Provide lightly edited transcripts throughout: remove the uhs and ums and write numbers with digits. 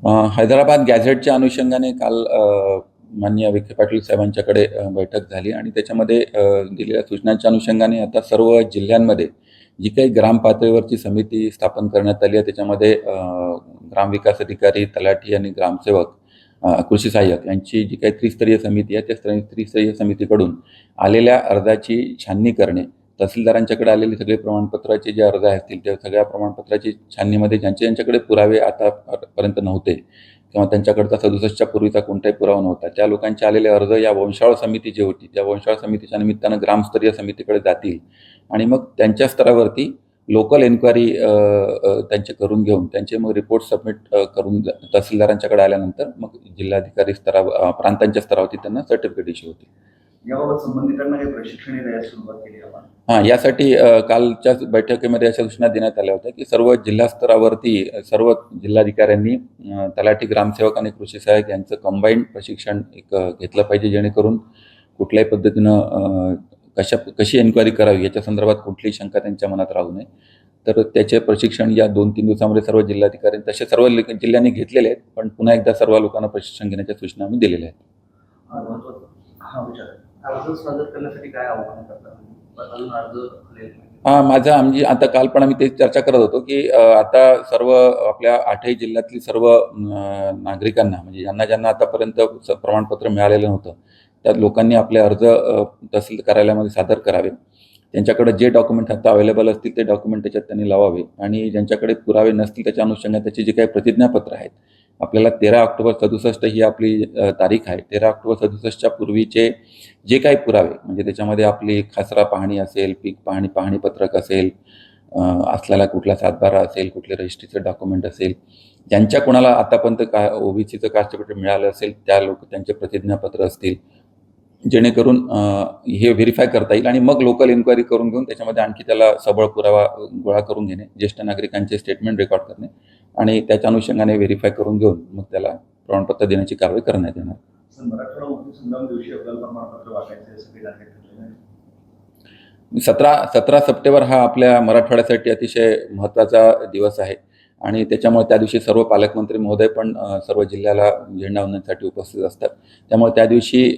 हैदराबाद गॅझेटच्या अनुषंगाने काल माननीय विखे पाटील साहेबांच्याकडे बैठक झाली आणि त्याच्यामध्ये दिलेल्या सूचनांच्या अनुषंगाने आता सर्व जिल्ह्यांमध्ये जी काही ग्राम पातळीवरची समिती स्थापन करण्यात आली आहे त्याच्यामध्ये ग्रामविकास अधिकारी, तलाठी आणि ग्रामसेवक, कृषी सहाय्यक यांची जी काही त्रिस्तरीय समिती आहे त्या त्रिस्तरीय समितीकडून आलेल्या अर्जाची छाननी करणे, तहसीलदारांच्याकडे आलेले सगळे प्रमाणपत्राचे जे अर्ज असतील त्या सगळ्या प्रमाणपत्राची छाननीमध्ये ज्यांच्याकडे पुरावे आतापर्यंत नव्हते किंवा त्यांच्याकडचा 67च्या पूर्वीचा कोणताही पुरावा नव्हता त्या लोकांचे आलेले अर्ज या वंशावळ समिती जी होती त्या वंशावळ समितीच्या निमित्तानं ग्रामस्तरीय समितीकडे जातील आणि मग त्यांच्या स्तरावरती लोकल एन्क्वायरी त्यांचे करून घेऊन त्यांचे मग रिपोर्ट सबमिट करून तहसीलदारांच्याकडे आल्यानंतर मग जिल्हाधिकारी स्तरावर प्रांतांच्या स्तरावरती त्यांना सर्टिफिकेट इश्यू होतील. याबाबत संबंधितांना काही प्रशिक्षण द्यायला सुरुवात केली आपण? हां, यासाठी कालच्या बैठकीमध्ये अशा सूचना देण्यात आल्या होत्या की सर्व जिल्हा स्तरावरती सर्व जिल्हाधिकाऱ्यांनी तलाठी, ग्रामसेवक आणि कृषी सहाय्यक यांचं कंबाईंड प्रशिक्षण घेतलं पाहिजे, जेणेकरून कुठल्याही पद्धतीनं कशी एन्क्वायरी करावी याच्या संदर्भात कुठलीही शंका त्यांच्या मनात राहू नये. तर त्याचे प्रशिक्षण या 2-3 दिवसामध्ये सर्व जिल्हाधिकाऱ्यांनी तसे सर्व जिल्ह्यांनी घेतलेले आहेत, पण पुन्हा एकदा सर्व लोकांना प्रशिक्षण घेण्याच्या सूचना आम्ही दिलेल्या आहेत. अर्ज सादर करण्यासाठी काय आव्हान करतात? अजून अर्ज आमची आता काल पण आम्ही ते चर्चा करत होतो की आता सर्व आपल्या 8ही जिल्ह्यातली सर्व नागरिकांना म्हणजे ज्यांना आतापर्यंत प्रमाणपत्र मिळालेलं नव्हतं त्या लोकांनी आपले अर्ज तहसील कार्यालयामध्ये सादर करावे. त्यांच्याकडे जे डॉक्युमेंट आता अवेलेबल असतील ते डॉक्युमेंट त्याच्यात त्यांनी लावावे आणि ज्यांच्याकडे पुरावे नसतील त्याच्या अनुषंगाने त्याची जी काही प्रतिज्ञापत्र आहेत आपल्याला 13 ऑक्टोबर 67 ही आपली तारीख आहे. 13 ऑक्टोबर 67च्या पूर्वीचे जे काही पुरावे म्हणजे त्याच्यामध्ये आपली खासरा पाहणी असेल, पीक पाहणीपत्रक असेल, असलेला कुठला सातबारा असेल, कुठले रजिस्ट्रीचं डॉक्युमेंट असेल, ज्यांच्या कोणाला आतापर्यंत ओबीसीचं कास्ट सर्टिफिकेट मिळालं असेल त्या त्यांचे प्रतिज्ञापत्र असतील, जेणेकरून हे व्हेरीफाय करता येईल आणि मग लोकल इन्क्वायरी करून घेऊन त्याच्यामध्ये आणखी त्याला सबळ पुरावा गोळा करून घेणे, ज्येष्ठ नागरिकांचे स्टेटमेंट रेकॉर्ड करणे आणि त्याच्या अनुषंगाने व्हेरीफाय करून घेऊन मग त्याला प्रमाणपत्र देण्याची कारवाई करण्यात येणार. 17 सप्टेंबर हा आपल्या मराठवाड्यासाठी अतिशय महत्त्वाचा दिवस आहे आणि त्याच्यामुळे त्या दिवशी सर्व पालकमंत्री महोदय पण सर्व जिल्ह्याला झेंडावंदनासाठी उपस्थित असतात. त्यामुळे त्या दिवशी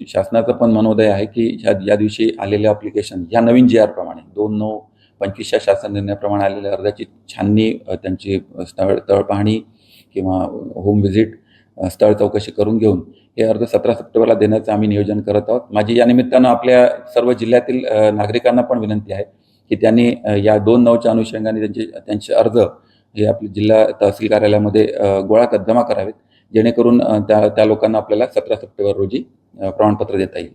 शासनाचं पण मनोदय आहे की या दिवशी आलेले ॲप्लिकेशन या नवीन GR प्रमाणे 2/9/25च्या शासन निर्णयाप्रमाणे आलेल्या अर्जाची छाननी, त्यांची स्थळ पाहणी किंवा होम व्हिजिट, स्थळ चौकशी करून घेऊन हे अर्ज 17 सप्टेंबरला देण्याचं आम्ही नियोजन करत आहोत. माझी या निमित्तानं आपल्या सर्व जिल्ह्यातील नागरिकांना पण विनंती आहे की त्यांनी या 2/9च्या अनुषंगाने त्यांचे अर्ज हे आपले जिल्हा तहसील कार्यालयामध्ये जमा करावेत, जेणेकरून त्या लोकांना आपल्याला 17 सप्टेंबर रोजी प्रमाणपत्र देता येईल.